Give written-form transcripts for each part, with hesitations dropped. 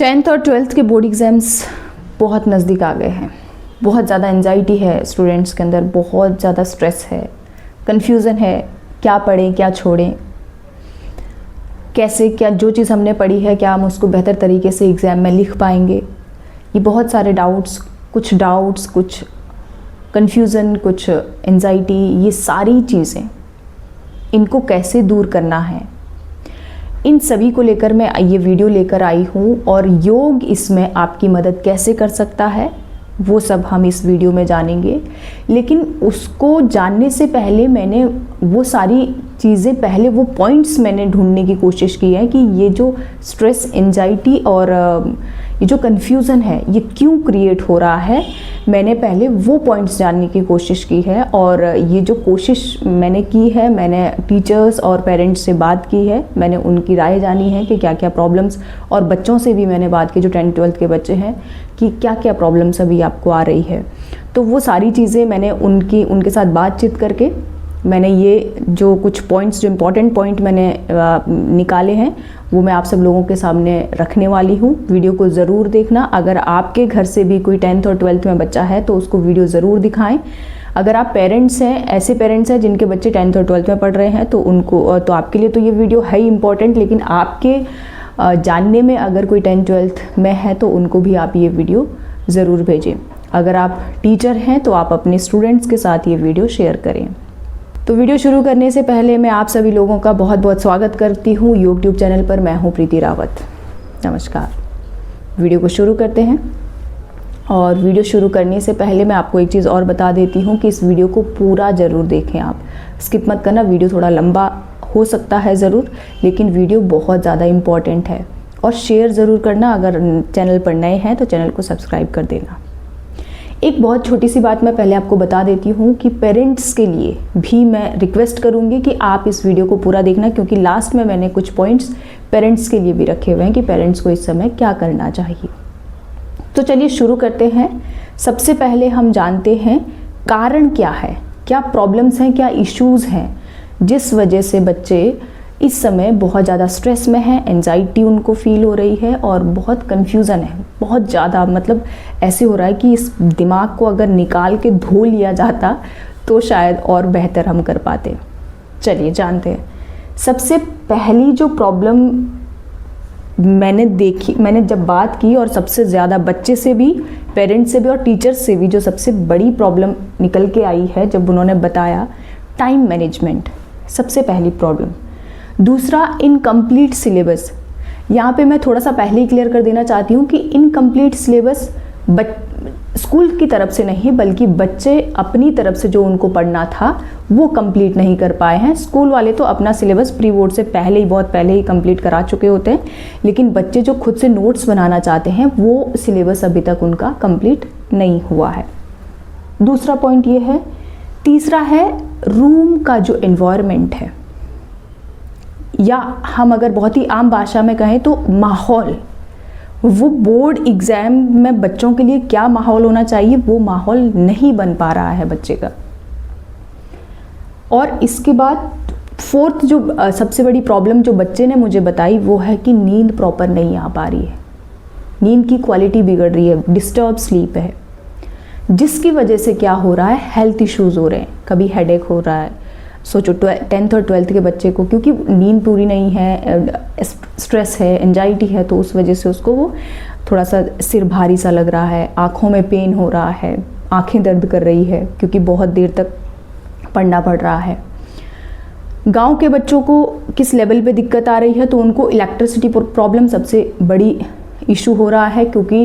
10th और 12th के board exams बहुत नज़दीक आ गए हैं। बहुत ज़्यादा एंजाइटी है स्टूडेंट्स के अंदर, बहुत ज़्यादा स्ट्रेस है, कन्फ्यूज़न है, क्या पढ़ें क्या छोड़ें, कैसे क्या जो चीज़ हमने पढ़ी है क्या हम उसको बेहतर तरीके से एग्ज़ाम में लिख पाएंगे। ये बहुत सारे डाउट्स, कुछ कन्फ्यूज़न, कुछ एंजाइटी, ये सारी चीज़ें इनको कैसे दूर करना है, इन सभी को लेकर मैं ये वीडियो लेकर आई हूँ। और योग इसमें आपकी मदद कैसे कर सकता है वो सब हम इस वीडियो में जानेंगे। लेकिन उसको जानने से पहले मैंने वो सारी चीज़ें, पहले वो पॉइंट्स मैंने ढूंढने की कोशिश की है कि ये जो स्ट्रेस, एंजाइटी और ये जो कन्फ्यूज़न है ये क्यों क्रिएट हो रहा है। मैंने पहले वो पॉइंट्स जानने की कोशिश की है और ये जो कोशिश मैंने की है, मैंने टीचर्स और पेरेंट्स से बात की है, मैंने उनकी राय जानी है कि क्या क्या प्रॉब्लम्स, और बच्चों से भी मैंने बात की जो 10th 12th के बच्चे हैं कि क्या क्या प्रॉब्लम्स अभी आपको आ रही है। तो वो सारी चीज़ें मैंने उनके साथ बातचीत करके मैंने ये जो कुछ पॉइंट्स, जो इम्पॉर्टेंट पॉइंट मैंने निकाले हैं वो मैं आप सब लोगों के सामने रखने वाली हूँ। वीडियो को ज़रूर देखना। अगर आपके घर से भी कोई 10th और 12th में बच्चा है तो उसको वीडियो ज़रूर दिखाएं। अगर आप पेरेंट्स हैं, ऐसे पेरेंट्स हैं जिनके बच्चे 10th और 12th में पढ़ रहे हैं तो आपके लिए तो ये वीडियो है ही इम्पॉर्टेंट, लेकिन आपके जानने में अगर कोई 10th 12th में है तो उनको भी आप ये वीडियो ज़रूर भेजें। अगर आप टीचर हैं तो आप अपने स्टूडेंट्स के साथ ये वीडियो शेयर करें। तो वीडियो शुरू करने से पहले मैं आप सभी लोगों का बहुत बहुत स्वागत करती हूँ यूट्यूब चैनल पर। मैं हूँ प्रीति रावत। नमस्कार। वीडियो को शुरू करते हैं। और वीडियो शुरू करने से पहले मैं आपको एक चीज़ और बता देती हूँ कि इस वीडियो को पूरा ज़रूर देखें, आप स्किप मत करना। वीडियो थोड़ा लंबा हो सकता है ज़रूर, लेकिन वीडियो बहुत ज़्यादा इम्पॉर्टेंट है। और शेयर ज़रूर करना। अगर चैनल पर नए हैं तो चैनल को सब्सक्राइब कर देना। एक बहुत छोटी सी बात मैं पहले आपको बता देती हूँ कि पेरेंट्स के लिए भी मैं रिक्वेस्ट करूँगी कि आप इस वीडियो को पूरा देखना, क्योंकि लास्ट में मैंने कुछ पॉइंट्स पेरेंट्स के लिए भी रखे हुए हैं कि पेरेंट्स को इस समय क्या करना चाहिए। तो चलिए शुरू करते हैं। सबसे पहले हम जानते हैं कारण क्या है, क्या प्रॉब्लम्स हैं, क्या इश्यूज़ हैं जिस वजह से बच्चे इस समय बहुत ज़्यादा स्ट्रेस में है, एंजाइटी उनको फील हो रही है और बहुत कन्फ्यूज़न है, बहुत ज़्यादा। मतलब ऐसे हो रहा है कि इस दिमाग को अगर निकाल के धो लिया जाता तो शायद और बेहतर हम कर पाते। चलिए जानते हैं। सबसे पहली जो प्रॉब्लम मैंने देखी, मैंने जब बात की और सबसे ज़्यादा बच्चे से भी, पेरेंट्स से भी और टीचर्स से भी जो सबसे बड़ी प्रॉब्लम निकल के आई है जब उन्होंने बताया, टाइम मैनेजमेंट सबसे पहली प्रॉब्लम। दूसरा, इनकम्प्लीट सिलेबस। यहाँ पे मैं थोड़ा सा पहले ही क्लियर कर देना चाहती हूँ कि इनकम्प्लीट सिलेबस स्कूल की तरफ से नहीं, बल्कि बच्चे अपनी तरफ से जो उनको पढ़ना था वो कंप्लीट नहीं कर पाए हैं। स्कूल वाले तो अपना सिलेबस प्री बोर्ड से पहले ही, बहुत पहले ही कंप्लीट करा चुके होते हैं, लेकिन बच्चे जो खुद से नोट्स बनाना चाहते हैं वो सिलेबस अभी तक उनका कंप्लीट नहीं हुआ है। दूसरा पॉइंट ये है। तीसरा है रूम का जो एनवायरनमेंट है, या हम अगर बहुत ही आम भाषा में कहें तो माहौल। वो बोर्ड एग्ज़ाम में बच्चों के लिए क्या माहौल होना चाहिए वो माहौल नहीं बन पा रहा है बच्चे का। और इसके बाद फोर्थ जो सबसे बड़ी प्रॉब्लम जो बच्चे ने मुझे बताई वो है कि नींद प्रॉपर नहीं आ पा रही है, नींद की क्वालिटी बिगड़ रही है, डिस्टर्ब स्लीप है, जिसकी वजह से क्या हो रहा है, हेल्थ इश्यूज़ हो रहे हैं। कभी हेडेक हो रहा है। सोचो 10th और 12th के बच्चे को, क्योंकि नींद पूरी नहीं है, स्ट्रेस है, एंजाइटी है, तो उस वजह से उसको वो थोड़ा सा सिर भारी सा लग रहा है, आँखों में पेन हो रहा है, आँखें दर्द कर रही है क्योंकि बहुत देर तक पढ़ना पड़ रहा है। गांव के बच्चों को किस लेवल पे दिक्कत आ रही है, तो उनको इलेक्ट्रिसिटी प्रॉब्लम सबसे बड़ी इशू हो रहा है, क्योंकि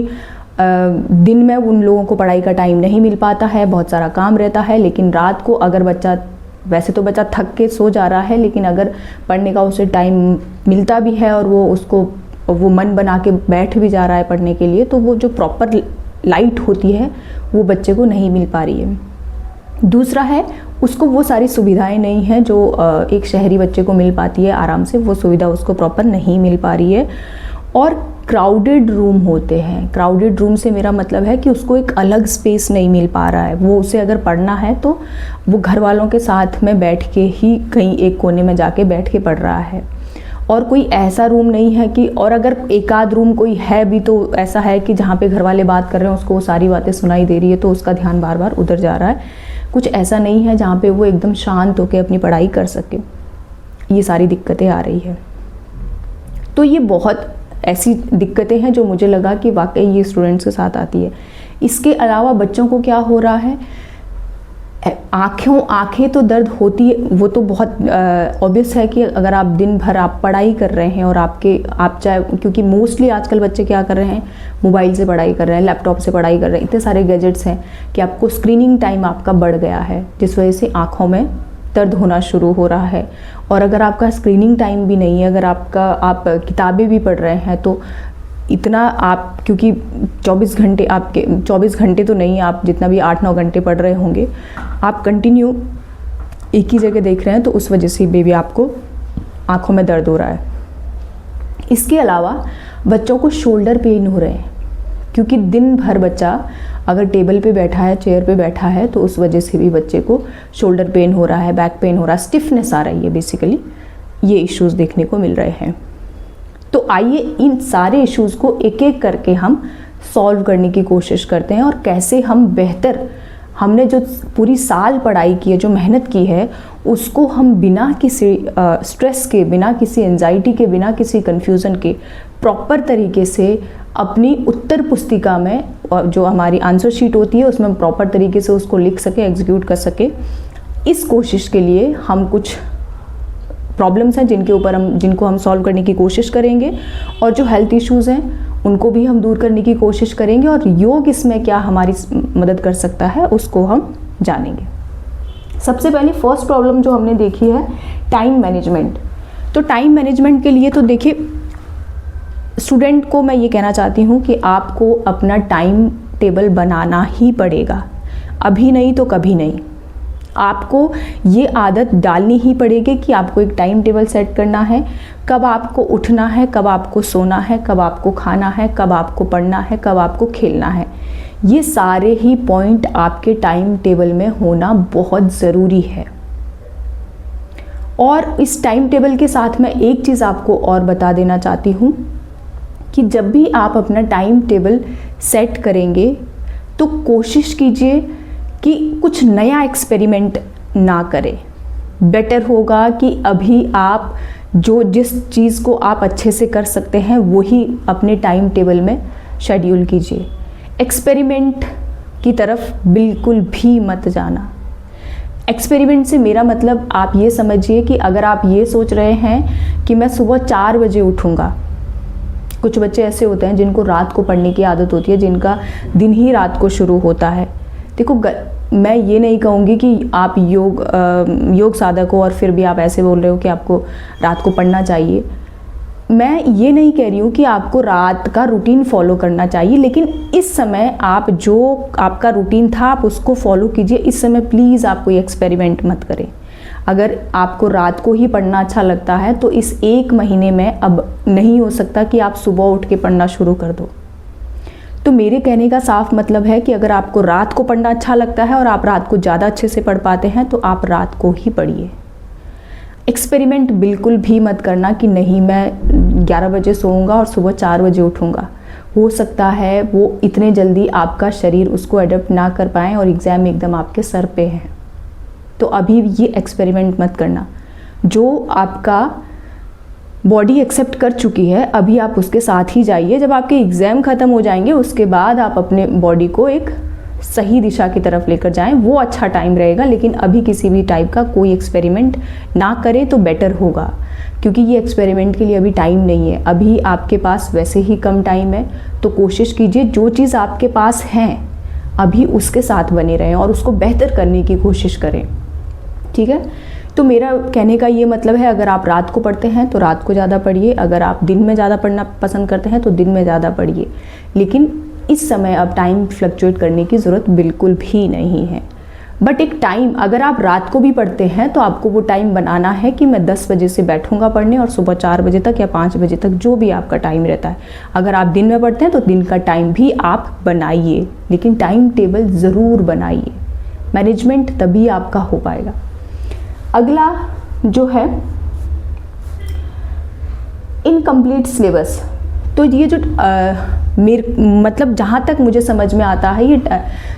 दिन में उन लोगों को पढ़ाई का टाइम नहीं मिल पाता है, बहुत सारा काम रहता है। लेकिन रात को अगर बच्चा, वैसे तो बच्चा थक के सो जा रहा है, लेकिन अगर पढ़ने का उसे टाइम मिलता भी है और वो मन बना के बैठ भी जा रहा है पढ़ने के लिए, तो वो जो प्रॉपर लाइट होती है वो बच्चे को नहीं मिल पा रही है। दूसरा है, उसको वो सारी सुविधाएं नहीं हैं जो एक शहरी बच्चे को मिल पाती है आराम से, वो सुविधा उसको प्रॉपर नहीं मिल पा रही है। और क्राउडेड रूम होते हैं। क्राउडेड रूम से मेरा मतलब है कि उसको एक अलग स्पेस नहीं मिल पा रहा है। वो उसे अगर पढ़ना है तो वो घर वालों के साथ में बैठ के ही कहीं एक कोने में जाके बैठ के पढ़ रहा है। और कोई ऐसा रूम नहीं है कि, और अगर एक आध रूम कोई है भी तो ऐसा है कि जहाँ पे घर वाले बात कर रहे हैं उसको वो सारी बातें सुनाई दे रही है तो उसका ध्यान बार बार उधर जा रहा है। कुछ ऐसा नहीं है जहाँ पे वो एकदम शांत होकर अपनी पढ़ाई कर सके। ये सारी दिक्कतें आ रही है। तो ये बहुत ऐसी दिक्कतें हैं जो मुझे लगा कि वाकई ये स्टूडेंट्स के साथ आती है। इसके अलावा बच्चों को क्या हो रहा है, आँखें तो दर्द होती है, वो तो बहुत ऑब्वियस है कि अगर आप दिन भर आप पढ़ाई कर रहे हैं और आप चाहे, क्योंकि मोस्टली आजकल बच्चे क्या कर रहे हैं, मोबाइल से पढ़ाई कर रहे हैं, लैपटॉप से पढ़ाई कर रहे हैं, इतने सारे गैजेट्स हैं कि आपको स्क्रीनिंग टाइम आपका बढ़ गया है, जिस वजह से आँखों में दर्द होना शुरू हो रहा है। और अगर आपका स्क्रीनिंग टाइम भी नहीं है, अगर आप किताबें भी पढ़ रहे हैं तो इतना आप, क्योंकि 24 घंटे आपके 24 घंटे तो नहीं, आप जितना भी 8-9 घंटे पढ़ रहे होंगे, आप कंटिन्यू एक ही जगह देख रहे हैं तो उस वजह से भी आपको आँखों में दर्द हो रहा है। इसके अलावा बच्चों को शोल्डर पेन हो रहे हैं, क्योंकि दिन भर बच्चा अगर टेबल पे बैठा है, चेयर पे बैठा है, तो उस वजह से भी बच्चे को शोल्डर पेन हो रहा है, बैक पेन हो रहा है, स्टिफनेस आ रही है। बेसिकली ये इश्यूज़ देखने को मिल रहे हैं। तो आइए इन सारे इश्यूज़ को एक एक करके हम सॉल्व करने की कोशिश करते हैं, और कैसे हम बेहतर, हमने जो पूरी साल पढ़ाई की है, जो मेहनत की है, उसको हम बिना किसी स्ट्रेस के, बिना किसी एंजाइटी के, बिना किसी कन्फ्यूज़न के प्रॉपर तरीके से अपनी उत्तर पुस्तिका में, जो हमारी आंसर शीट होती है उसमें प्रॉपर तरीके से उसको लिख सके, एग्जीक्यूट कर सके। इस कोशिश के लिए हम कुछ प्रॉब्लम्स हैं जिनको हम सॉल्व करने की कोशिश करेंगे, और जो हेल्थ इश्यूज़ हैं उनको भी हम दूर करने की कोशिश करेंगे, और योग इसमें क्या हमारी मदद कर सकता है उसको हम जानेंगे। सबसे पहले फर्स्ट प्रॉब्लम जो हमने देखी है, टाइम मैनेजमेंट। तो टाइम मैनेजमेंट के लिए तो देखिए, स्टूडेंट को मैं ये कहना चाहती हूँ कि आपको अपना टाइम टेबल बनाना ही पड़ेगा, अभी नहीं तो कभी नहीं। आपको ये आदत डालनी ही पड़ेगी कि आपको एक टाइम टेबल सेट करना है, कब आपको उठना है, कब आपको सोना है, कब आपको खाना है, कब आपको पढ़ना है, कब आपको खेलना है। ये सारे ही पॉइंट आपके टाइम टेबल में होना बहुत ज़रूरी है। और इस टाइम टेबल के साथ मैं एक चीज़ आपको और बता देना चाहती हूँ कि जब भी आप अपना टाइम टेबल सेट करेंगे तो कोशिश कीजिए कि कुछ नया एक्सपेरिमेंट ना करें। बेटर होगा कि अभी आप जिस चीज़ को आप अच्छे से कर सकते हैं वही अपने टाइम टेबल में शेड्यूल कीजिए। एक्सपेरिमेंट की तरफ बिल्कुल भी मत जाना। एक्सपेरिमेंट से मेरा मतलब आप ये समझिए कि अगर आप ये सोच रहे हैं कि मैं सुबह 4 बजे उठूँगा, कुछ बच्चे ऐसे होते हैं जिनको रात को पढ़ने की आदत होती है, जिनका दिन ही रात को शुरू होता है। देखो, मैं ये नहीं कहूँगी कि आप योग साधक हो और फिर भी आप ऐसे बोल रहे हो कि आपको रात को पढ़ना चाहिए। मैं ये नहीं कह रही हूँ कि आपको रात का रूटीन फॉलो करना चाहिए, लेकिन इस समय आप जो आपका रूटीन था आप उसको फॉलो कीजिए। इस समय प्लीज़ आप कोई एक्सपेरिमेंट मत करें। अगर आपको रात को ही पढ़ना अच्छा लगता है तो इस 1 महीने में अब नहीं हो सकता कि आप सुबह उठ के पढ़ना शुरू कर दो। तो मेरे कहने का साफ मतलब है कि अगर आपको रात को पढ़ना अच्छा लगता है और आप रात को ज़्यादा अच्छे से पढ़ पाते हैं तो आप रात को ही पढ़िए। एक्सपेरिमेंट बिल्कुल भी मत करना कि नहीं मैं 11 बजे सोऊंगा और सुबह 4 बजे उठूंगा। हो सकता है वो इतने जल्दी आपका शरीर उसको अडेप्ट ना कर पाए और एग्ज़ाम एकदम आपके सर पे है। तो अभी ये एक्सपेरिमेंट मत करना। जो आपका बॉडी एक्सेप्ट कर चुकी है अभी आप उसके साथ ही जाइए। जब आपके एग्ज़ाम ख़त्म हो जाएंगे उसके बाद आप अपने बॉडी को एक सही दिशा की तरफ लेकर जाएं, वो अच्छा टाइम रहेगा। लेकिन अभी किसी भी टाइप का कोई एक्सपेरिमेंट ना करें तो बेटर होगा, क्योंकि ये एक्सपेरिमेंट के लिए अभी टाइम नहीं है। अभी आपके पास वैसे ही कम टाइम है, तो कोशिश कीजिए जो चीज़ आपके पास है अभी उसके साथ बने रहें और उसको बेहतर करने की कोशिश करें। ठीक है, तो मेरा कहने का ये मतलब है, अगर आप रात को पढ़ते हैं तो रात को ज़्यादा पढ़िए, अगर आप दिन में ज़्यादा पढ़ना पसंद करते हैं तो दिन में ज़्यादा पढ़िए। लेकिन इस समय अब टाइम फ्लक्चुएट करने की ज़रूरत बिल्कुल भी नहीं है। बट एक टाइम, अगर आप रात को भी पढ़ते हैं तो आपको वो टाइम बनाना है कि मैं 10 बजे से बैठूंगा पढ़ने और सुबह 4 बजे तक या 5 बजे तक, जो भी आपका टाइम रहता है। अगर आप दिन में पढ़ते हैं तो दिन का टाइम भी आप बनाइए, लेकिन टाइम टेबल ज़रूर बनाइए। मैनेजमेंट तभी आपका हो पाएगा। अगला जो है इनकम्प्लीट सिलेबस, तो ये जो मतलब जहाँ तक मुझे समझ में आता है, ये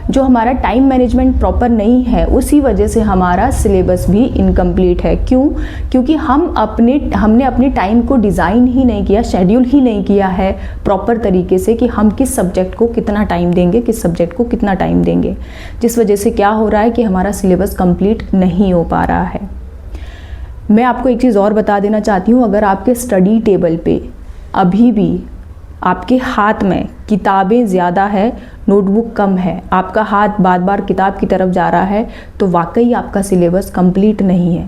जो हमारा टाइम मैनेजमेंट प्रॉपर नहीं है, उसी वजह से हमारा सिलेबस भी इनकम्प्लीट है। क्यों? क्योंकि हमने अपने टाइम को डिज़ाइन ही नहीं किया, शेड्यूल ही नहीं किया है प्रॉपर तरीके से कि हम किस सब्जेक्ट को कितना टाइम देंगे, किस सब्जेक्ट को कितना टाइम देंगे, जिस वजह से क्या हो रहा है कि हमारा सिलेबस कंप्लीट नहीं हो पा रहा है। मैं आपको एक चीज़ और बता देना चाहती हूँ, अगर आपके स्टडी टेबल पे अभी भी आपके हाथ में किताबें ज़्यादा है, नोटबुक कम है, आपका हाथ बार बार किताब की तरफ जा रहा है, तो वाकई आपका सिलेबस कंप्लीट नहीं है।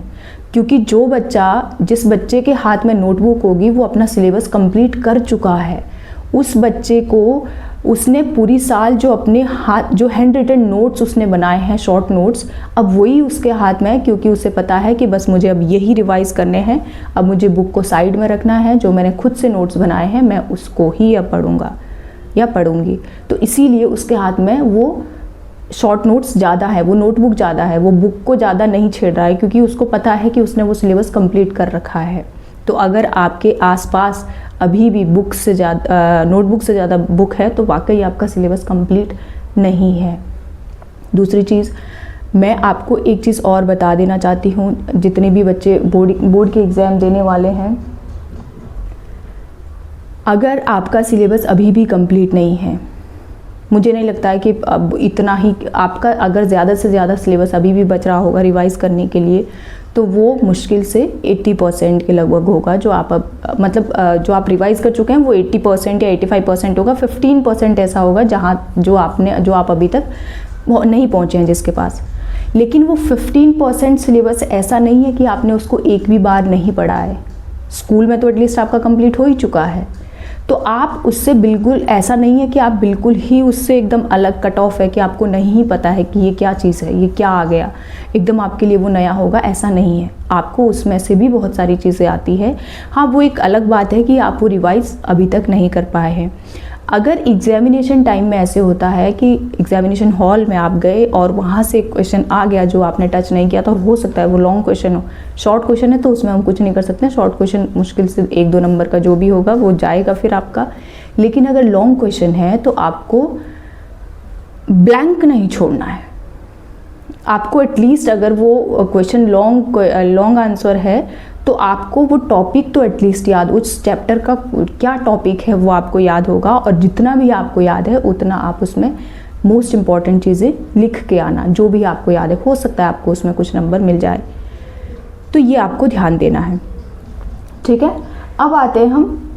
क्योंकि जिस बच्चे के हाथ में नोटबुक होगी वो अपना सिलेबस कंप्लीट कर चुका है। उस बच्चे को उसने पूरी साल जो हैंड रिटन नोट्स उसने बनाए हैं, शॉर्ट नोट्स, अब वही उसके हाथ में है, क्योंकि उसे पता है कि बस मुझे अब यही रिवाइज़ करने हैं, अब मुझे बुक को साइड में रखना है, जो मैंने खुद से नोट्स बनाए हैं मैं उसको ही अब पढ़ूंगा या पढ़ूंगी। तो इसीलिए उसके हाथ में वो शॉर्ट नोट्स ज़्यादा है, वो नोटबुक ज़्यादा है, वो बुक को ज़्यादा नहीं छेड़ रहा है, क्योंकि उसको पता है कि उसने वो सिलेबस कंप्लीट कर रखा है। तो अगर आपके आसपास अभी भी नोटबुक से ज़्यादा बुक है, तो वाकई आपका सिलेबस कंप्लीट नहीं है। दूसरी चीज़, मैं आपको एक चीज़ और बता देना चाहती हूँ, जितने भी बच्चे बोर्ड के एग्ज़ाम देने वाले हैं, अगर आपका सिलेबस अभी भी कंप्लीट नहीं है, मुझे नहीं लगता है कि अब इतना ही आपका, अगर ज़्यादा से ज़्यादा सिलेबस अभी भी बच रहा होगा रिवाइज़ करने के लिए, तो वो मुश्किल से 80% के लगभग होगा। जो आप जो आप रिवाइज़ कर चुके हैं वो 80% या 85% होगा। 15% ऐसा होगा जो आप अभी तक नहीं पहुँचे हैं जिसके पास। लेकिन वो 15% सिलेबस ऐसा नहीं है कि आपने उसको एक भी बार नहीं पढ़ा है। स्कूल में तो एटलीस्ट आपका कंप्लीट हो ही चुका है, तो आप उससे बिल्कुल, ऐसा नहीं है कि आप बिल्कुल ही उससे एकदम अलग कट ऑफ है कि आपको नहीं पता है कि ये क्या चीज़ है, ये क्या आ गया, एकदम आपके लिए वो नया होगा, ऐसा नहीं है। आपको उसमें से भी बहुत सारी चीज़ें आती है। हाँ, वो एक अलग बात है कि आप वो रिवाइज़ अभी तक नहीं कर पाए हैं। अगर एग्जामिनेशन टाइम में ऐसे होता है कि एग्जामिनेशन हॉल में आप गए और वहाँ से क्वेश्चन आ गया जो आपने टच नहीं किया था, और हो सकता है वो लॉन्ग क्वेश्चन हो, शॉर्ट क्वेश्चन है तो उसमें हम कुछ नहीं कर सकते, शॉर्ट क्वेश्चन मुश्किल से 1-2 नंबर का जो भी होगा वो जाएगा फिर आपका। लेकिन अगर लॉन्ग क्वेश्चन है तो आपको ब्लैंक नहीं छोड़ना है। आपको एटलीस्ट, अगर वो क्वेश्चन लॉन्ग आंसर है तो आपको वो टॉपिक तो एटलीस्ट याद, उस चैप्टर का क्या टॉपिक है वो आपको याद होगा, और जितना भी आपको याद है उतना आप उसमें मोस्ट इम्पॉर्टेंट चीज़ें लिख के आना, जो भी आपको याद है। हो सकता है आपको उसमें कुछ नंबर मिल जाए, तो ये आपको ध्यान देना है, ठीक है। अब आते हैं हम,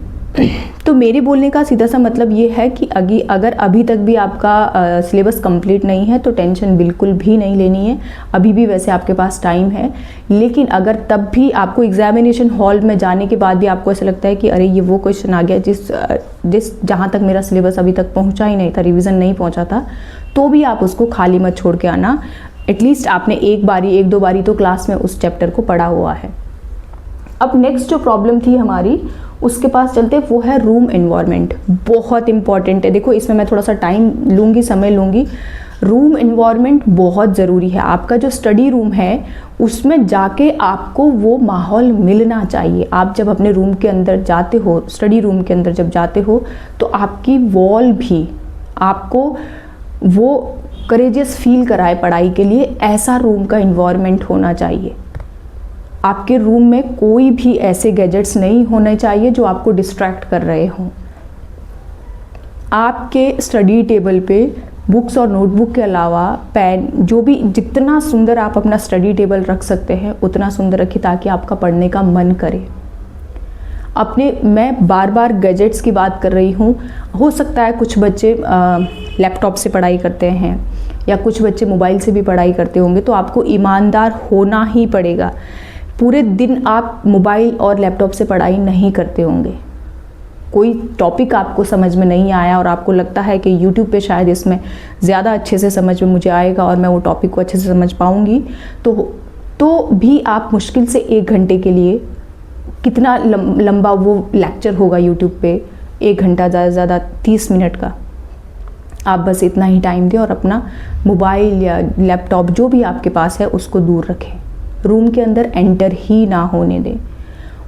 तो मेरे बोलने का सीधा सा मतलब ये है कि अगर अभी तक भी आपका सिलेबस कंप्लीट नहीं है तो टेंशन बिल्कुल भी नहीं लेनी है। अभी भी वैसे आपके पास टाइम है, लेकिन अगर तब भी आपको एग्जामिनेशन हॉल में जाने के बाद भी आपको ऐसा लगता है कि अरे ये वो क्वेश्चन आ गया जहाँ तक मेरा सिलेबस अभी तक पहुँचा ही नहीं था, रिविज़न नहीं पहुँचा था, तो भी आप उसको खाली मत छोड़ के आना। एटलीस्ट आपने एक दो बारी तो क्लास में उस चैप्टर को पढ़ा हुआ है। अब नेक्स्ट जो प्रॉब्लम थी हमारी, उसके पास चलते, वो है रूम एनवायरनमेंट। बहुत इंपॉर्टेंट है। देखो, इसमें मैं थोड़ा सा टाइम लूँगी, समय लूँगी। रूम एनवायरनमेंट बहुत ज़रूरी है। आपका जो स्टडी रूम है उसमें जाके आपको वो माहौल मिलना चाहिए। आप जब अपने रूम के अंदर जाते हो, स्टडी रूम के अंदर जब जाते हो, तो आपकी वॉल भी आपको वो करेजियस फील कराए पढ़ाई के लिए, ऐसा रूम का एनवायरनमेंट होना चाहिए। आपके रूम में कोई भी ऐसे गैजेट्स नहीं होने चाहिए जो आपको डिस्ट्रैक्ट कर रहे हों। आपके स्टडी टेबल पे बुक्स और नोटबुक के अलावा पेन, जो भी, जितना सुंदर आप अपना स्टडी टेबल रख सकते हैं उतना सुंदर रखिए, ताकि आपका पढ़ने का मन करे। मैं बार बार गैजेट्स की बात कर रही हूँ। हो सकता है कुछ बच्चे लैपटॉप से पढ़ाई करते हैं या कुछ बच्चे मोबाइल से भी पढ़ाई करते होंगे, तो आपको ईमानदार होना ही पड़ेगा। पूरे दिन आप मोबाइल और लैपटॉप से पढ़ाई नहीं करते होंगे। कोई टॉपिक आपको समझ में नहीं आया और आपको लगता है कि YouTube पे शायद इसमें ज़्यादा अच्छे से समझ में मुझे आएगा और मैं वो टॉपिक को अच्छे से समझ पाऊँगी, तो भी आप मुश्किल से 1 घंटे के लिए, कितना लंबा वो लेक्चर होगा YouTube पे, 1 घंटा, ज़्यादा से ज़्यादा 30 मिनट का, आप बस इतना ही टाइम दें और अपना मोबाइल या लैपटॉप जो भी आपके पास है उसको दूर रखें, रूम के अंदर एंटर ही ना होने दें।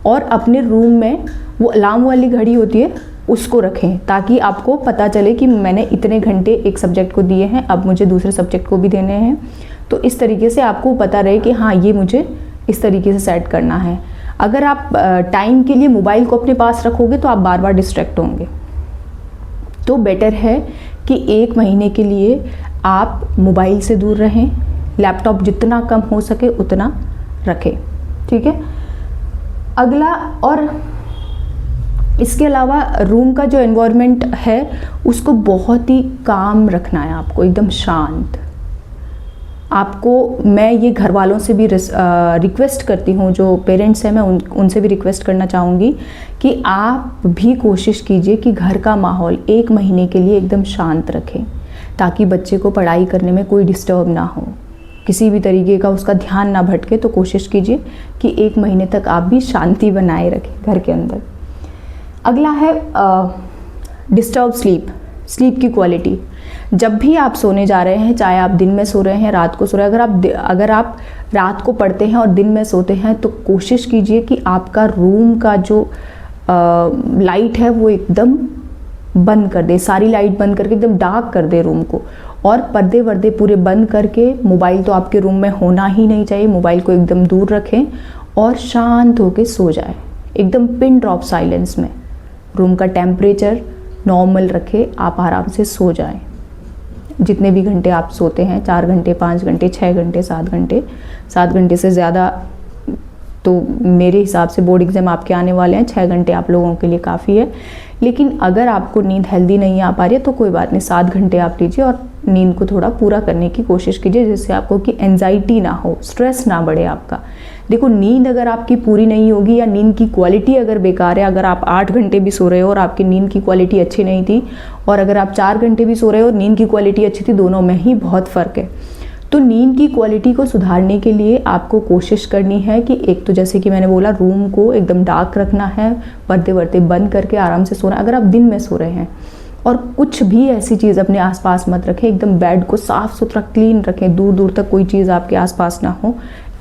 और अपने रूम में वो अलार्म वाली घड़ी होती है उसको रखें, ताकि आपको पता चले कि मैंने इतने घंटे एक सब्जेक्ट को दिए हैं, अब मुझे दूसरे सब्जेक्ट को भी देने हैं। तो इस तरीके से आपको पता रहे कि हाँ ये मुझे इस तरीके से सेट करना है। अगर आप टाइम के लिए मोबाइल को अपने पास रखोगे तो आप बार बार डिस्ट्रैक्ट होंगे। तो बेटर है कि 1 महीने के लिए आप मोबाइल से दूर रहें, लैपटॉप जितना कम हो सके उतना रखें, ठीक है। अगला, और इसके अलावा रूम का जो एनवायरनमेंट है उसको बहुत ही काम रखना है आपको, एकदम शांत। आपको, मैं ये घर वालों से भी रिक्वेस्ट करती हूँ, जो पेरेंट्स हैं मैं उनसे भी रिक्वेस्ट करना चाहूँगी कि आप भी कोशिश कीजिए कि घर का माहौल 1 महीने के लिए एकदम शांत रखें, ताकि बच्चे को पढ़ाई करने में कोई डिस्टर्ब ना हो, किसी भी तरीके का उसका ध्यान ना भटके। तो कोशिश कीजिए कि 1 महीने तक आप भी शांति बनाए रखें घर के अंदर। अगला है डिस्टर्ब स्लीप की क्वालिटी। जब भी आप सोने जा रहे हैं, चाहे आप दिन में सो रहे हैं, रात को सो रहे हैं, अगर आप रात को पढ़ते हैं और दिन में सोते हैं, तो कोशिश कीजिए कि आपका रूम का जो लाइट है वो एकदम बंद कर दे, सारी लाइट बंद करके एकदम डार्क कर दे रूम को, और पर्दे वर्दे पूरे बंद करके, मोबाइल तो आपके रूम में होना ही नहीं चाहिए, मोबाइल को एकदम दूर रखें और शांत होकर सो जाए, एकदम पिन ड्रॉप साइलेंस में। रूम का टेम्परेचर नॉर्मल रखें, आप आराम से सो जाएं। जितने भी घंटे आप सोते हैं, 4 घंटे, 5 घंटे, 6 घंटे, 7 घंटे, 7 घंटे से ज़्यादा तो मेरे हिसाब से बोर्ड एग्ज़ाम आपके आने वाले हैं, 6 घंटे आप लोगों के लिए काफ़ी है। लेकिन अगर आपको नींद हेल्दी नहीं आ पा रही है तो कोई बात नहीं, 7 घंटे आप लीजिए और नींद को थोड़ा पूरा करने की कोशिश कीजिए, जिससे आपको कि एंजाइटी ना हो, स्ट्रेस ना बढ़े आपका। देखो, नींद अगर आपकी पूरी नहीं होगी या नींद की क्वालिटी अगर बेकार है, अगर आप 8 घंटे भी सो रहे हो और आपकी नींद की क्वालिटी अच्छी नहीं थी, और अगर आप 4 घंटे भी सो रहे हो और नींद की क्वालिटी अच्छी थी, दोनों में ही बहुत फ़र्क है। तो नींद की क्वालिटी को सुधारने के लिए आपको कोशिश करनी है कि एक तो जैसे कि मैंने बोला, रूम को एकदम डार्क रखना है, पर्दे वर्दे बंद करके आराम से सोना। अगर आप दिन में सो रहे हैं, और कुछ भी ऐसी चीज़ अपने आसपास मत रखें, एकदम बेड को साफ़ सुथरा क्लीन रखें, दूर दूर तक कोई चीज़ आपके आसपास ना हो,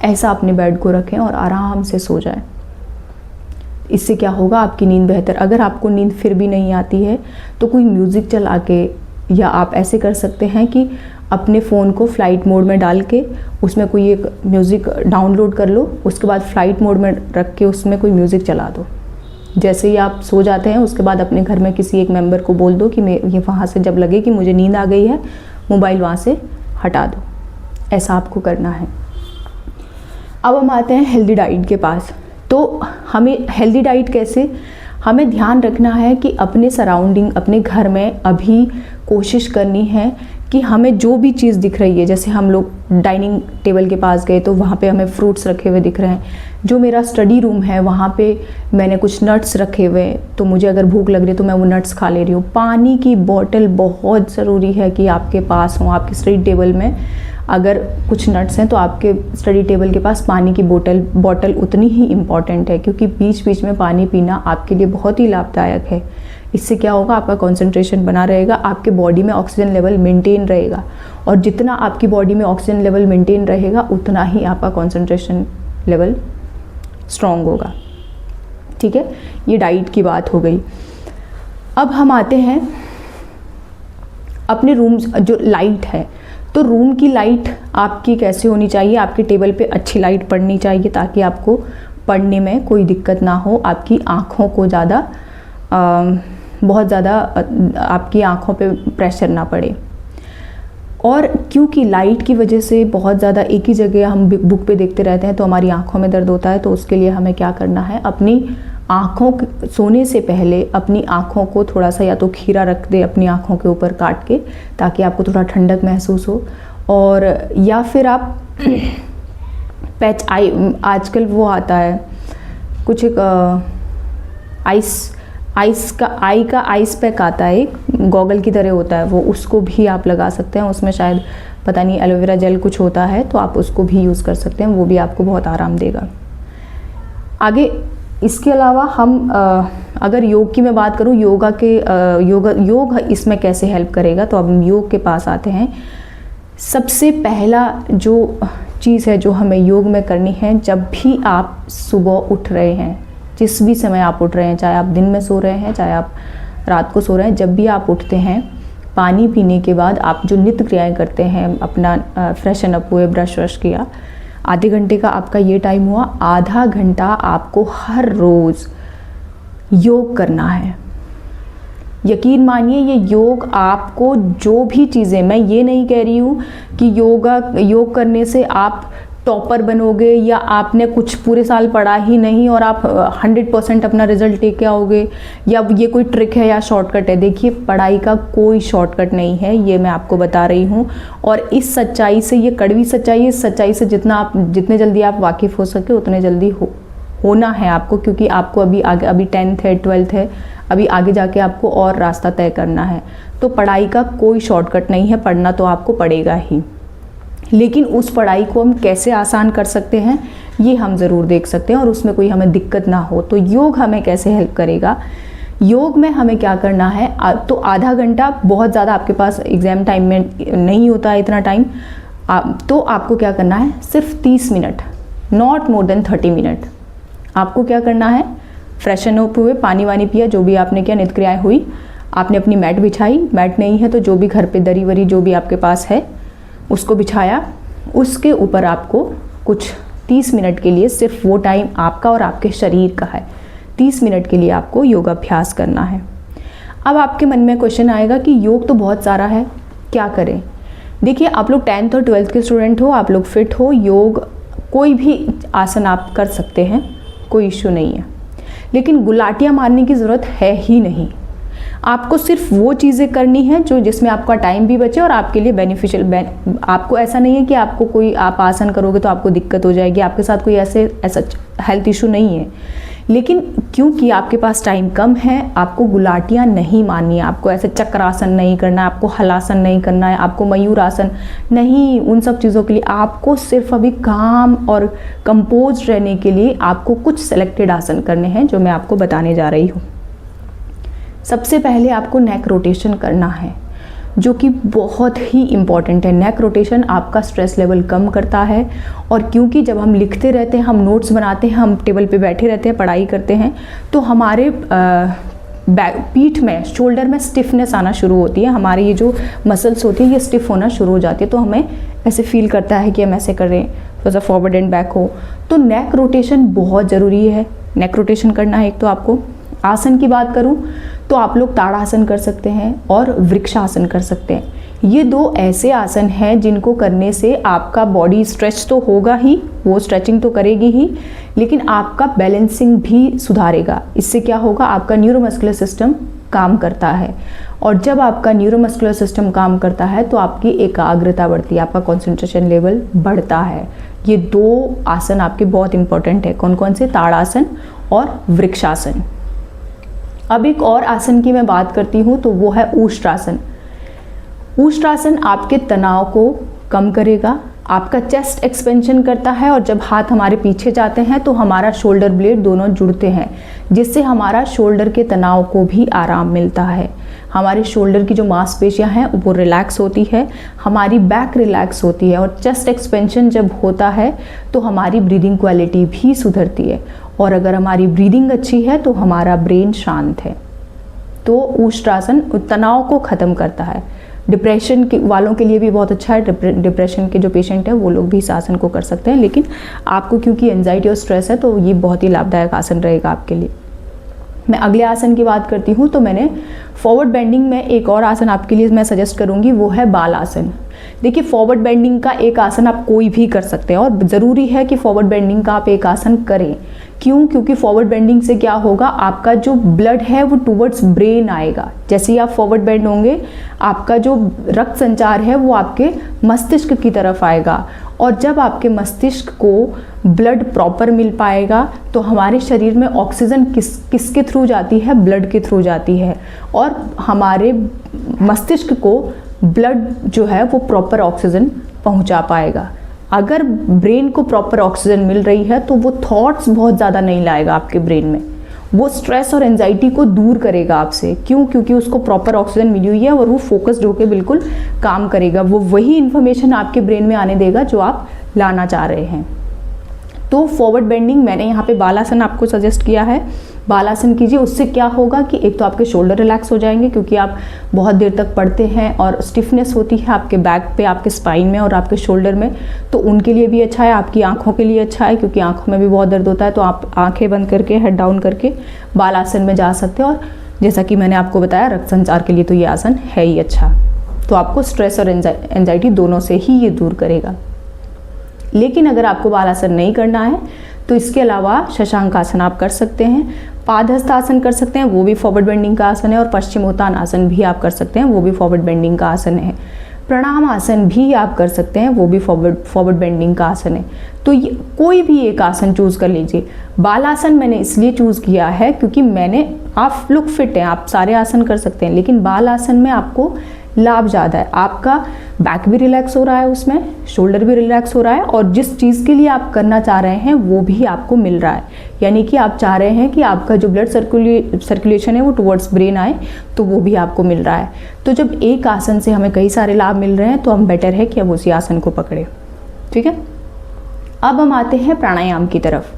ऐसा अपने बेड को रखें और आराम से सो जाएं। इससे क्या होगा, आपकी नींद बेहतर। अगर आपको नींद फिर भी नहीं आती है तो कोई म्यूज़िक चला के, या आप ऐसे कर सकते हैं कि अपने फ़ोन को फ्लाइट मोड में डाल के उसमें कोई एक म्यूज़िक डाउनलोड कर लो, उसके बाद फ्लाइट मोड में रख के उसमें कोई म्यूज़िक चला दो। जैसे ही आप सो जाते हैं उसके बाद अपने घर में किसी एक मेंबर को बोल दो कि ये वहाँ से जब लगे कि मुझे नींद आ गई है, मोबाइल वहाँ से हटा दो। ऐसा आपको करना है। अब हम आते हैं हेल्दी डाइट के पास। तो हमें हेल्दी डाइट कैसे, हमें ध्यान रखना है कि अपने सराउंडिंग, अपने घर में अभी कोशिश करनी है कि हमें जो भी चीज़ दिख रही है, जैसे हम लोग डाइनिंग टेबल के पास गए तो वहाँ पे हमें फ्रूट्स रखे हुए दिख रहे हैं। जो मेरा स्टडी रूम है वहाँ पे मैंने कुछ नट्स रखे हुए, तो मुझे अगर भूख लग रही है तो मैं वो नट्स खा ले रही हूँ। पानी की बॉटल बहुत ज़रूरी है कि आपके पास हो। आपके स्टडी टेबल में अगर कुछ नट्स हैं तो आपके स्टडी टेबल के पास पानी की बॉटल उतनी ही इम्पॉर्टेंट है, क्योंकि बीच बीच में पानी पीना आपके लिए बहुत ही लाभदायक है। इससे क्या होगा, आपका कंसंट्रेशन बना रहेगा, आपके बॉडी में ऑक्सीजन लेवल मेंटेन रहेगा, और जितना आपकी बॉडी में ऑक्सीजन लेवल मेंटेन रहेगा उतना ही आपका कंसंट्रेशन लेवल स्ट्रॉन्ग होगा। ठीक है, ये डाइट की बात हो गई। अब हम आते हैं अपने रूम, जो लाइट है, तो रूम की लाइट आपकी कैसे होनी चाहिए। आपके टेबल पे अच्छी लाइट पड़नी चाहिए ताकि आपको पढ़ने में कोई दिक्कत ना हो, आपकी आँखों को बहुत ज़्यादा आपकी आँखों पे प्रेशर ना पड़े। और क्योंकि लाइट की वजह से बहुत ज़्यादा एक ही जगह हम बुक पे देखते रहते हैं तो हमारी आँखों में दर्द होता है। तो उसके लिए हमें क्या करना है, अपनी आँखों, सोने से पहले अपनी आँखों को थोड़ा सा या तो खीरा रख दे अपनी आँखों के ऊपर काट के, ताकि आपको थोड़ा ठंडक महसूस हो। और या फिर आप पैच आई, आजकल वो आता है कुछ एक आइस का आइस पैक आता है, एक गॉगल की तरह होता है वो, उसको भी आप लगा सकते हैं। उसमें शायद पता नहीं एलोवेरा जेल कुछ होता है, तो आप उसको भी यूज़ कर सकते हैं, वो भी आपको बहुत आराम देगा। आगे इसके अलावा हम अगर योग की मैं बात करूँ, योग इसमें कैसे हेल्प करेगा, तो अब हम योग के पास आते हैं। सबसे पहला जो चीज़ है जो हमें योग में करनी है, जब भी आप सुबह उठ रहे हैं, जिस भी समय आप उठ रहे हैं, चाहे आप दिन में सो रहे हैं, चाहे आप रात को सो रहे हैं, जब भी आप उठते हैं, पानी पीने के बाद आप जो नित्य क्रियाएं करते हैं, अपना फ्रेशन अप हुए, ब्रश व्रश किया, आधे घंटे का आपका ये टाइम हुआ, आधा घंटा आपको हर रोज़ योग करना है। यकीन मानिए ये योग आपको जो भी चीज़ें, मैं ये नहीं कह रही हूँ कि योग करने से आप टॉपर बनोगे या आपने कुछ पूरे साल पढ़ा ही नहीं और आप 100% अपना रिजल्ट लेके आओगे, या ये कोई ट्रिक है या शॉर्टकट है। देखिए, पढ़ाई का कोई शॉर्टकट नहीं है, ये मैं आपको बता रही हूँ। और इस सच्चाई से, ये कड़वी सच्चाई है, इस सच्चाई से जितने जल्दी आप वाकिफ़ हो सके उतने जल्दी होना है आपको, क्योंकि आपको अभी आगे, अभी 10th है, 12th है, अभी आगे जाके आपको और रास्ता तय करना है। तो पढ़ाई का कोई शॉर्टकट नहीं है, पढ़ना तो आपको पड़ेगा ही, लेकिन उस पढ़ाई को हम कैसे आसान कर सकते हैं ये हम ज़रूर देख सकते हैं, और उसमें कोई हमें दिक्कत ना हो। तो योग हमें कैसे हेल्प करेगा? योग में हमें क्या करना है, तो आधा घंटा बहुत ज़्यादा आपके पास एग्ज़ाम टाइम में नहीं होता है इतना टाइम, तो आपको क्या करना है, सिर्फ 30 minute, not more than 30 minute. आपको क्या करना है, फ्रेशन अप हुए, पानी वानी पिया, जो भी आपने किया, नित्य क्रियाएं हुई, आपने अपनी मैट बिछाई, मैट नहीं है तो जो भी घर पे दरी वरी जो भी आपके पास है उसको बिछाया, उसके ऊपर आपको कुछ 30 मिनट के लिए, सिर्फ वो टाइम आपका और आपके शरीर का है, 30 मिनट के लिए आपको योगाभ्यास करना है। अब आपके मन में क्वेश्चन आएगा कि योग तो बहुत सारा है, क्या करें? देखिए, आप लोग 10th और 12th के स्टूडेंट हो, आप लोग फिट हो, योग कोई भी आसन आप कर सकते हैं, कोई इश्यू नहीं है, लेकिन गुलाटियाँ मारने की ज़रूरत है ही नहीं। आपको सिर्फ वो चीज़ें करनी है जो जिसमें आपका टाइम भी बचे और आपके लिए बेनिफिशियल। आपको ऐसा नहीं है कि आपको कोई, आप आसन करोगे तो आपको दिक्कत हो जाएगी, आपके साथ कोई ऐसा हेल्थ इशू नहीं है, लेकिन क्योंकि आपके पास टाइम कम है, आपको गुलाटियाँ नहीं मारनी है, आपको ऐसे चक्रासन नहीं करना है, आपको हलासन नहीं करना है, आपको मयूर आसन नहीं, उन सब चीज़ों के लिए आपको सिर्फ अभी काम और कंपोज रहने के लिए आपको कुछ सेलेक्टेड आसन करने हैं, जो मैं आपको बताने जा रही हूँ। सबसे पहले आपको नेक रोटेशन करना है, जो कि बहुत ही इम्पॉर्टेंट है। नेक रोटेशन आपका स्ट्रेस लेवल कम करता है, और क्योंकि जब हम लिखते रहते हैं, हम नोट्स बनाते हैं, हम टेबल पे बैठे रहते हैं, पढ़ाई करते हैं, तो हमारे पीठ में, शोल्डर में स्टिफनेस आना शुरू होती है, हमारी ये जो मसल्स होती है ये स्टिफ होना शुरू हो जाती है, तो हमें ऐसे फील करता है कि हम ऐसे कर रहे हैं, थोड़ा सा फॉरवर्ड एंड बैक हो। तो नेक रोटेशन बहुत ज़रूरी है, नेक रोटेशन करना है। एक तो आपको आसन की बात करूं तो आप लोग ताड़ासन कर सकते हैं और वृक्षासन कर सकते हैं। ये दो ऐसे आसन हैं जिनको करने से आपका बॉडी स्ट्रेच तो होगा ही, वो स्ट्रेचिंग तो करेगी ही, लेकिन आपका बैलेंसिंग भी सुधारेगा। इससे क्या होगा, आपका न्यूरोमस्कुलर सिस्टम काम करता है, और जब आपका न्यूरोमस्कुलर सिस्टम काम करता है तो आपकी एकाग्रता बढ़ती है, आपका कंसंट्रेशन लेवल बढ़ता है। ये दो आसन आपके बहुत इंपॉर्टेंट है। कौन कौन से? ताड़ासन और वृक्षासन। अब एक और आसन की मैं बात करती हूँ, तो वो है ऊष्ट्रासन। ऊष्ट्रासन आपके तनाव को कम करेगा, आपका चेस्ट एक्सपेंशन करता है, और जब हाथ हमारे पीछे जाते हैं तो हमारा शोल्डर ब्लेड दोनों जुड़ते हैं, जिससे हमारा शोल्डर के तनाव को भी आराम मिलता है। हमारे शोल्डर की जो मांसपेशियां हैं वो रिलैक्स होती है, हमारी बैक रिलैक्स होती है, और चेस्ट एक्सपेंशन जब होता है तो हमारी ब्रीदिंग क्वालिटी भी सुधरती है, और अगर हमारी ब्रीदिंग अच्छी है तो हमारा ब्रेन शांत है। तो ऊष्ट्रासन तनाव को ख़त्म करता है। डिप्रेशन के वालों के लिए भी बहुत अच्छा है। डिप्रेशन के जो पेशेंट हैं वो लोग भी इस आसन को कर सकते हैं, लेकिन आपको क्योंकि एंजाइटी और स्ट्रेस है तो ये बहुत ही लाभदायक आसन रहेगा आपके लिए। मैं अगले आसन की बात करती हूँ, तो मैंने फॉरवर्ड बेंडिंग में एक और आसन आपके लिए मैं सजेस्ट करूँगी, वो है बाल आसन। देखिए, फॉरवर्ड बेंडिंग का एक आसन आप कोई भी कर सकते हैं, और ज़रूरी है कि फॉरवर्ड बेंडिंग का आप एक आसन करें। क्यों? क्योंकि फॉरवर्ड बेंडिंग से क्या होगा, आपका जो ब्लड है वो टूवर्ड्स ब्रेन आएगा। जैसे ही आप फॉरवर्ड बेंड होंगे, आपका जो रक्त संचार है वो आपके मस्तिष्क की तरफ आएगा, और जब आपके मस्तिष्क को ब्लड प्रॉपर मिल पाएगा तो हमारे शरीर में ऑक्सीजन किसके थ्रू जाती है? ब्लड के थ्रू जाती है, और हमारे मस्तिष्क को ब्लड जो है वो प्रॉपर ऑक्सीजन पहुंचा पाएगा। अगर ब्रेन को प्रॉपर ऑक्सीजन मिल रही है तो वो थॉट्स बहुत ज़्यादा नहीं लाएगा आपके ब्रेन में, वो स्ट्रेस और एंजाइटी को दूर करेगा आपसे। क्यों? क्योंकि उसको प्रॉपर ऑक्सीजन मिली हुई है और वो फोकस्ड होकर बिल्कुल काम करेगा, वो वही इन्फॉर्मेशन आपके ब्रेन में आने देगा जो आप लाना चाह रहे हैं। तो फॉरवर्ड बेंडिंग मैंने यहाँ पे बालासन आपको सजेस्ट किया है, बालासन कीजिए। उससे क्या होगा कि एक तो आपके शोल्डर रिलैक्स हो जाएंगे, क्योंकि आप बहुत देर तक पढ़ते हैं और स्टिफनेस होती है आपके बैक पे, आपके स्पाइन में और आपके शोल्डर में, तो उनके लिए भी अच्छा है, आपकी आंखों के लिए अच्छा है, क्योंकि आंखों में भी बहुत दर्द होता है। तो आप आंखें बंद करके, हेड डाउन करके बालासन में जा सकते हैं। और जैसा कि मैंने आपको बताया, रक्त संचार के लिए तो ये आसन है ही अच्छा, तो आपको स्ट्रेस और एंजाइटी दोनों से ही ये दूर करेगा। लेकिन अगर आपको बालासन नहीं करना है तो इसके अलावा शशांक आसन आप कर सकते हैं, पादहस्त आसन कर सकते हैं, वो भी फॉरवर्ड बेंडिंग का आसन है, और पश्चिमोत्तान आसन भी आप कर सकते हैं, वो भी फॉरवर्ड बेंडिंग का आसन है। प्रणाम आसन भी आप कर सकते हैं, वो भी फॉरवर्ड बेंडिंग का आसन है। तो ये कोई भी एक आसन चूज़ कर लीजिए। बालासन मैंने इसलिए चूज़ किया है क्योंकि आप लोग फिट हैं, आप सारे आसन कर सकते हैं, लेकिन बाल आसन में आपको लाभ ज़्यादा है, आपका बैक भी रिलैक्स हो रहा है, उसमें शोल्डर भी रिलैक्स हो रहा है, और जिस चीज़ के लिए आप करना चाह रहे हैं वो भी आपको मिल रहा है। यानी कि आप चाह रहे हैं कि आपका जो ब्लड सर्कुलेशन है वो टुवर्ड्स ब्रेन आए, तो वो भी आपको मिल रहा है। तो जब एक आसन से हमें कई सारे लाभ मिल रहे हैं तो हम बेटर है कि अब उसी आसन को पकड़े। ठीक है, अब हम आते हैं प्राणायाम की तरफ।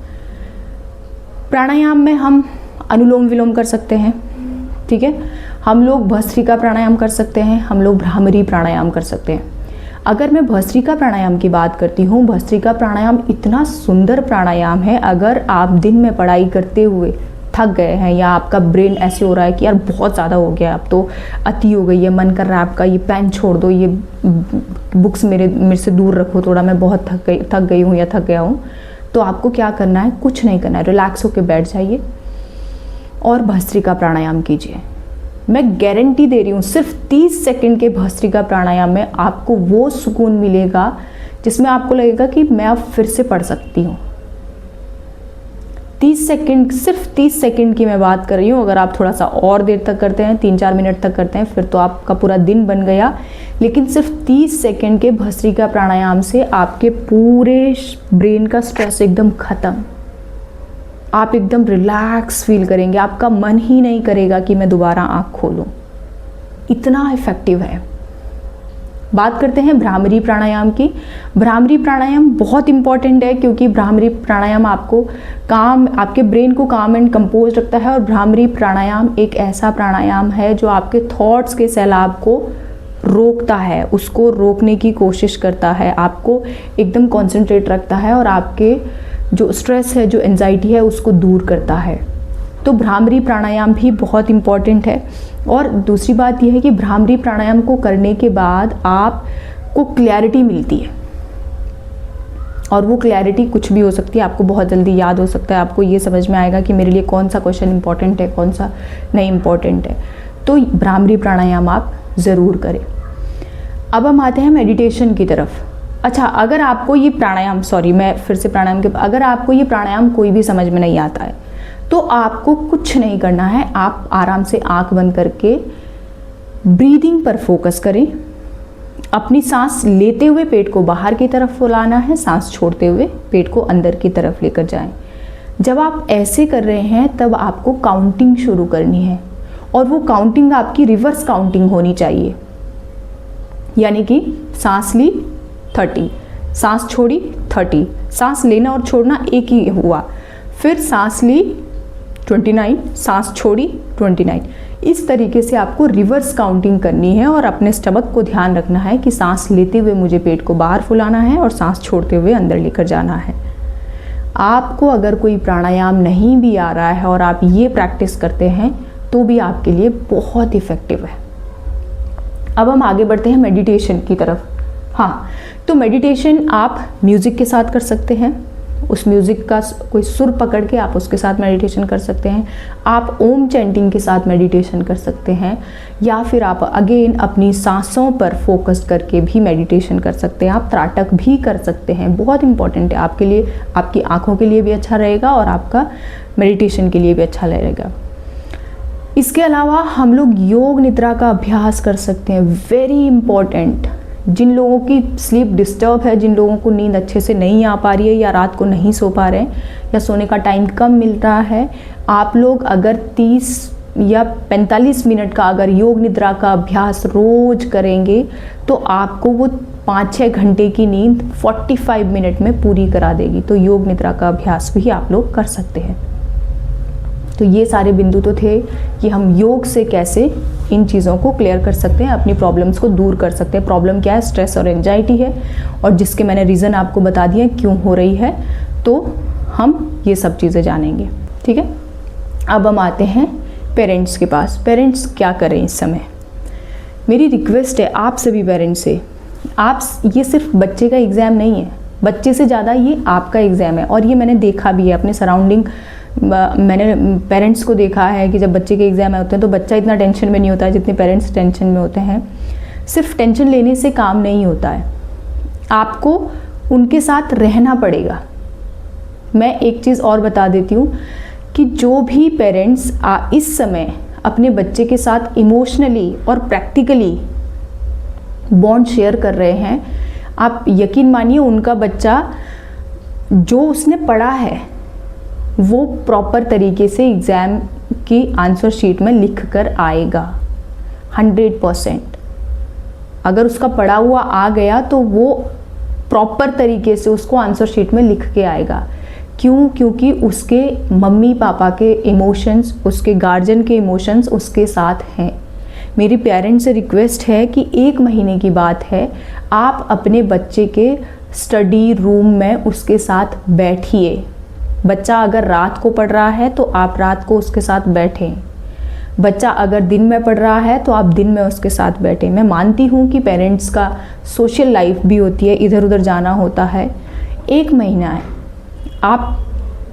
प्राणायाम में हम अनुलोम विलोम कर सकते हैं। ठीक है, हम लोग भस्त्रिका प्राणायाम कर सकते हैं, हम लोग भ्रामरी प्राणायाम कर सकते हैं। अगर मैं भस्त्रिका प्राणायाम की बात करती हूँ, भस्त्रिका प्राणायाम इतना सुंदर प्राणायाम है। अगर आप दिन में पढ़ाई करते हुए थक गए हैं, या आपका ब्रेन ऐसे हो रहा है कि यार बहुत ज़्यादा हो गया, अब तो अति हो गई है, मन कर रहा है आपका ये पेन छोड़ दो, ये बुक्स मेरे से दूर रखो थोड़ा, मैं बहुत थक गई हूँ या थक गया हूँ, तो आपको क्या करना है? कुछ नहीं करना है, रिलैक्स होकर बैठ जाइए और भस्त्रिका प्राणायाम कीजिए। मैं गारंटी दे रही हूँ, सिर्फ 30 सेकंड के भस्त्रिका प्राणायाम में आपको वो सुकून मिलेगा जिसमें आपको लगेगा कि मैं अब फिर से पढ़ सकती हूँ। 30 सेकंड, सिर्फ 30 सेकंड की मैं बात कर रही हूँ। अगर आप थोड़ा सा और देर तक करते हैं, 3-4 मिनट तक करते हैं, फिर तो आपका पूरा दिन बन गया। लेकिन सिर्फ 30 सेकंड के भस्त्रिका प्राणायाम से आपके पूरे ब्रेन का स्ट्रेस एकदम ख़त्म, आप एकदम रिलैक्स फील करेंगे, आपका मन ही नहीं करेगा कि मैं दोबारा आँख खोलूं, इतना इफ़ेक्टिव है। बात करते हैं भ्रामरी प्राणायाम की। भ्रामरी प्राणायाम बहुत इंपॉर्टेंट है, क्योंकि भ्रामरी प्राणायाम आपके ब्रेन को काम एंड कंपोज रखता है। और भ्रामरी प्राणायाम एक ऐसा प्राणायाम है जो आपके थॉट्स के सैलाब को रोकता है, उसको रोकने की कोशिश करता है, आपको एकदम कॉन्सेंट्रेट रखता है, और आपके जो स्ट्रेस है, जो एंजाइटी है, उसको दूर करता है। तो भ्रामरी प्राणायाम भी बहुत इम्पॉर्टेंट है। और दूसरी बात यह है कि भ्रामरी प्राणायाम को करने के बाद आपको क्लैरिटी मिलती है, और वो क्लैरिटी कुछ भी हो सकती है, आपको बहुत जल्दी याद हो सकता है, आपको ये समझ में आएगा कि मेरे लिए कौन सा क्वेश्चन इंपॉर्टेंट है, कौन सा नहीं इम्पॉर्टेंट है। तो भ्रामरी प्राणायाम आप ज़रूर करें। अब हम आते हैं मेडिटेशन की तरफ। अच्छा, अगर आपको ये प्राणायाम, मैं फिर से प्राणायाम के, अगर आपको ये प्राणायाम कोई भी समझ में नहीं आता है तो आपको कुछ नहीं करना है। आप आराम से आंख बंद करके ब्रीदिंग पर फोकस करें। अपनी सांस लेते हुए पेट को बाहर की तरफ फुलाना है, सांस छोड़ते हुए पेट को अंदर की तरफ लेकर जाएं। जब आप ऐसे कर रहे हैं तब आपको काउंटिंग शुरू करनी है, और वो काउंटिंग आपकी रिवर्स काउंटिंग होनी चाहिए। यानी कि सांस ली 30, सांस छोड़ी 30, सांस लेना और छोड़ना एक ही हुआ, फिर सांस ली 29, सांस छोड़ी 29। इस तरीके से आपको रिवर्स काउंटिंग करनी है, और अपने स्टमक को ध्यान रखना है कि सांस लेते हुए मुझे पेट को बाहर फुलाना है और सांस छोड़ते हुए अंदर लेकर जाना है। आपको अगर कोई प्राणायाम नहीं भी आ रहा है और आप ये प्रैक्टिस करते हैं तो भी आपके लिए बहुत इफ़ेक्टिव है। अब हम आगे बढ़ते हैं मेडिटेशन की तरफ। हाँ, तो मेडिटेशन आप म्यूज़िक के साथ कर सकते हैं। उस म्यूज़िक का कोई सुर पकड़ के आप उसके साथ मेडिटेशन कर सकते हैं। आप ओम चैंटिंग के साथ मेडिटेशन कर सकते हैं, या फिर आप अगेन अपनी सांसों पर फोकस करके भी मेडिटेशन कर सकते हैं। आप त्राटक भी कर सकते हैं, बहुत इंपॉर्टेंट है आपके लिए, आपकी आँखों के लिए भी अच्छा रहेगा और आपका मेडिटेशन के लिए भी अच्छा रहेगा। इसके अलावा हम लोग योग निद्रा का अभ्यास कर सकते हैं, वेरी इंपॉर्टेंट। जिन लोगों की स्लीप डिस्टर्ब है, जिन लोगों को नींद अच्छे से नहीं आ पा रही है, या रात को नहीं सो पा रहे हैं, या सोने का टाइम कम मिल रहा है, आप लोग अगर 30 या 45 मिनट का अगर योग निद्रा का अभ्यास रोज करेंगे तो आपको वो 5-6 घंटे की नींद 45 मिनट में पूरी करा देगी। तो योग निद्रा का अभ्यास भी आप लोग कर सकते हैं। तो ये सारे बिंदु तो थे कि हम योग से कैसे इन चीज़ों को क्लियर कर सकते हैं, अपनी प्रॉब्लम्स को दूर कर सकते हैं। प्रॉब्लम क्या है? स्ट्रेस और एंजाइटी है, और जिसके मैंने रीज़न आपको बता दिए क्यों हो रही है। तो हम ये सब चीज़ें जानेंगे, ठीक है। अब हम आते हैं पेरेंट्स के पास। पेरेंट्स क्या करें इस समय? मेरी रिक्वेस्ट है आप सभी पेरेंट्स से, आप, ये सिर्फ बच्चे का एग्ज़ाम नहीं है, बच्चे से ज़्यादा ये आपका एग्ज़ाम है। और ये मैंने देखा भी है अपने सराउंडिंग, मैंने पेरेंट्स को देखा है कि जब बच्चे के एग्ज़ाम होते हैं तो बच्चा इतना टेंशन में नहीं होता है जितने पेरेंट्स टेंशन में होते हैं। सिर्फ टेंशन लेने से काम नहीं होता है, आपको उनके साथ रहना पड़ेगा। मैं एक चीज़ और बता देती हूँ कि जो भी पेरेंट्स इस समय अपने बच्चे के साथ इमोशनली और प्रैक्टिकली बॉन्ड शेयर कर रहे हैं, आप यकीन मानिए उनका बच्चा जो उसने पढ़ा है वो प्रॉपर तरीके से एग्ज़ाम की आंसर शीट में लिख कर आएगा 100%। अगर उसका पढ़ा हुआ आ गया तो वो प्रॉपर तरीके से उसको आंसर शीट में लिख के आएगा। क्यों? क्योंकि उसके मम्मी पापा के इमोशंस, उसके गार्जियन के इमोशंस उसके साथ हैं। मेरी पेरेंट्स से रिक्वेस्ट है कि 1 महीने की बात है, आप अपने बच्चे के स्टडी रूम में उसके साथ बैठिए। बच्चा अगर रात को पढ़ रहा है तो आप रात को उसके साथ बैठें। बच्चा अगर दिन में पढ़ रहा है तो आप दिन में उसके साथ बैठें। मैं मानती हूँ कि पेरेंट्स का सोशल लाइफ भी होती है, इधर उधर जाना होता है। 1 महीना है, आप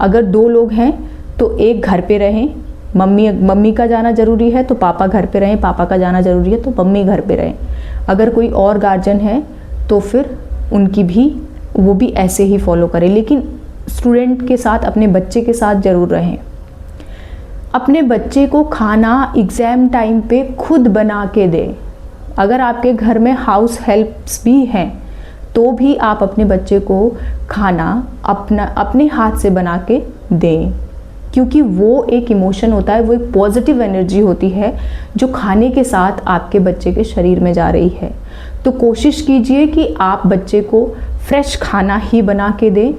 अगर 2 लोग हैं तो एक घर पे रहें, मम्मी का जाना ज़रूरी है तो पापा घर पे रहें, पापा का जाना ज़रूरी है तो मम्मी घर पे रहें। अगर कोई और गार्जियन है तो फिर उनकी भी, वो भी ऐसे ही फॉलो करें। लेकिन स्टूडेंट के साथ, अपने बच्चे के साथ ज़रूर रहें। अपने बच्चे को खाना एग्ज़ाम टाइम पे खुद बना के दें। अगर आपके घर में हाउस हेल्प्स भी हैं तो भी आप अपने बच्चे को खाना अपने हाथ से बना के दें, क्योंकि वो एक इमोशन होता है, वो एक पॉजिटिव एनर्जी होती है जो खाने के साथ आपके बच्चे के शरीर में जा रही है। तो कोशिश कीजिए कि आप बच्चे को फ्रेश खाना ही बना के दें।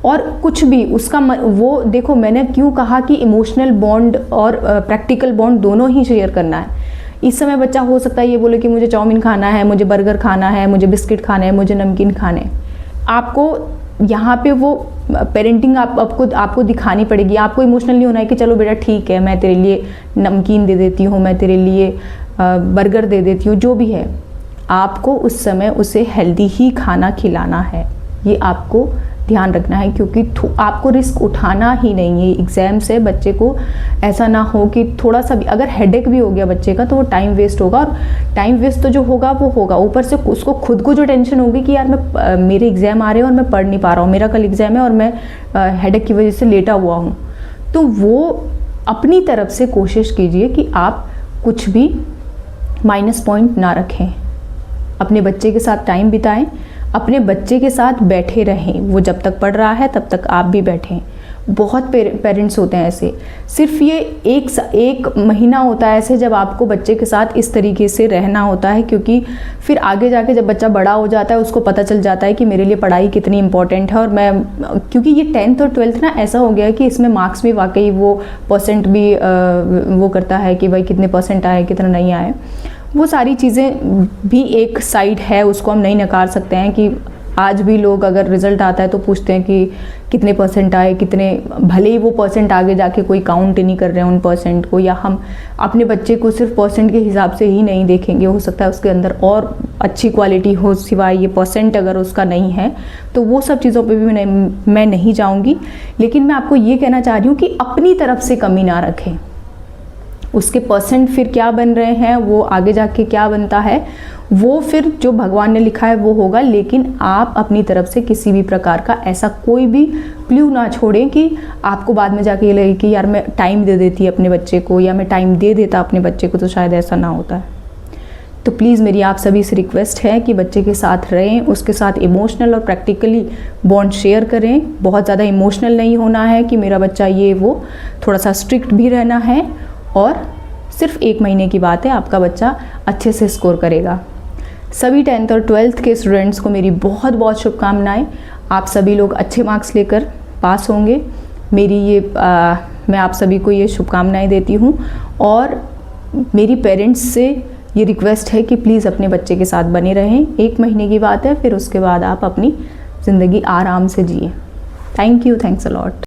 और कुछ भी उसका वो देखो, मैंने क्यों कहा कि इमोशनल बॉन्ड और प्रैक्टिकल बॉन्ड दोनों ही शेयर करना है। इस समय बच्चा हो सकता है ये बोले कि मुझे चाउमीन खाना है, मुझे बर्गर खाना है, मुझे बिस्किट खाने हैं, मुझे नमकीन खाने। आपको यहाँ पे वो पेरेंटिंग आपको दिखानी पड़ेगी। आपको इमोशनल नहीं होना है कि चलो बेटा ठीक है, मैं तेरे लिए नमकीन दे देती हूँ, मैं तेरे लिए बर्गर दे देती हूँ, जो भी है। आपको उस समय उसे हेल्दी ही खाना खिलाना है, ये आपको ध्यान रखना है। क्योंकि आपको रिस्क उठाना ही नहीं है एग्ज़ाम से। बच्चे को ऐसा ना हो कि थोड़ा सा भी अगर हेडेक भी हो गया बच्चे का तो वो टाइम वेस्ट होगा, और टाइम वेस्ट तो जो होगा वो होगा, ऊपर से उसको खुद को जो टेंशन होगी कि यार मेरे एग्ज़ाम आ रहे हैं और मैं पढ़ नहीं पा रहा हूँ, मेरा कल एग्ज़ाम है और मैं हेडेक की वजह से लेटा हुआ हूँ। तो वो अपनी तरफ से कोशिश कीजिए कि आप कुछ भी माइनस पॉइंट ना रखें। अपने बच्चे के साथ टाइम बिताएं, अपने बच्चे के साथ बैठे रहें। वो जब तक पढ़ रहा है तब तक आप भी बैठें। बहुत पेरेंट्स होते हैं ऐसे, सिर्फ ये एक महीना होता है ऐसे जब आपको बच्चे के साथ इस तरीके से रहना होता है, क्योंकि फिर आगे जाके जब बच्चा बड़ा हो जाता है उसको पता चल जाता है कि मेरे लिए पढ़ाई कितनी इंपॉर्टेंट है। और मैं, क्योंकि ये 10th और 12th ना ऐसा हो गया है कि इसमें मार्क्स भी वाकई वो परसेंट भी वो करता है कि भाई कितने परसेंट आए कितना नहीं आए। वो सारी चीज़ें भी एक साइड है, उसको हम नहीं नकार सकते हैं कि आज भी लोग अगर रिज़ल्ट आता है तो पूछते हैं कि कितने परसेंट आए, कितने, भले ही वो परसेंट आगे जाके कोई काउंट नहीं कर रहे हैं उन परसेंट को, या हम अपने बच्चे को सिर्फ परसेंट के हिसाब से ही नहीं देखेंगे। हो सकता है उसके अंदर और अच्छी क्वालिटी हो सिवाय ये परसेंट अगर उसका नहीं है, तो वो सब चीज़ों पे भी मैं नहीं जाऊँगी। लेकिन मैं आपको ये कहना चाह रही हूँ कि अपनी तरफ से कमी ना रखें। उसके परसेंट फिर क्या बन रहे हैं, वो आगे जाके क्या बनता है, वो फिर जो भगवान ने लिखा है वो होगा। लेकिन आप अपनी तरफ से किसी भी प्रकार का ऐसा कोई भी क्लू ना छोड़ें कि आपको बाद में जाके ये लगे कि यार मैं टाइम दे देती अपने बच्चे को, या मैं टाइम दे देता अपने बच्चे को, तो शायद ऐसा ना होता है। तो प्लीज़ मेरी आप सभी से रिक्वेस्ट है कि बच्चे के साथ रहें, उसके साथ इमोशनल और प्रैक्टिकली बॉन्ड शेयर करें। बहुत ज़्यादा इमोशनल नहीं होना है कि मेरा बच्चा ये वो, थोड़ा सा स्ट्रिक्ट भी रहना है। और सिर्फ 1 महीने की बात है, आपका बच्चा अच्छे से स्कोर करेगा। सभी 10th और 12th के स्टूडेंट्स को मेरी बहुत बहुत शुभकामनाएं। आप सभी लोग अच्छे मार्क्स लेकर पास होंगे, मैं आप सभी को ये शुभकामनाएं देती हूँ। और मेरी पेरेंट्स से ये रिक्वेस्ट है कि प्लीज़ अपने बच्चे के साथ बने रहें। 1 महीने की बात है, फिर उसके बाद आप अपनी ज़िंदगी आराम से जिए। Thank you, thanks a lot.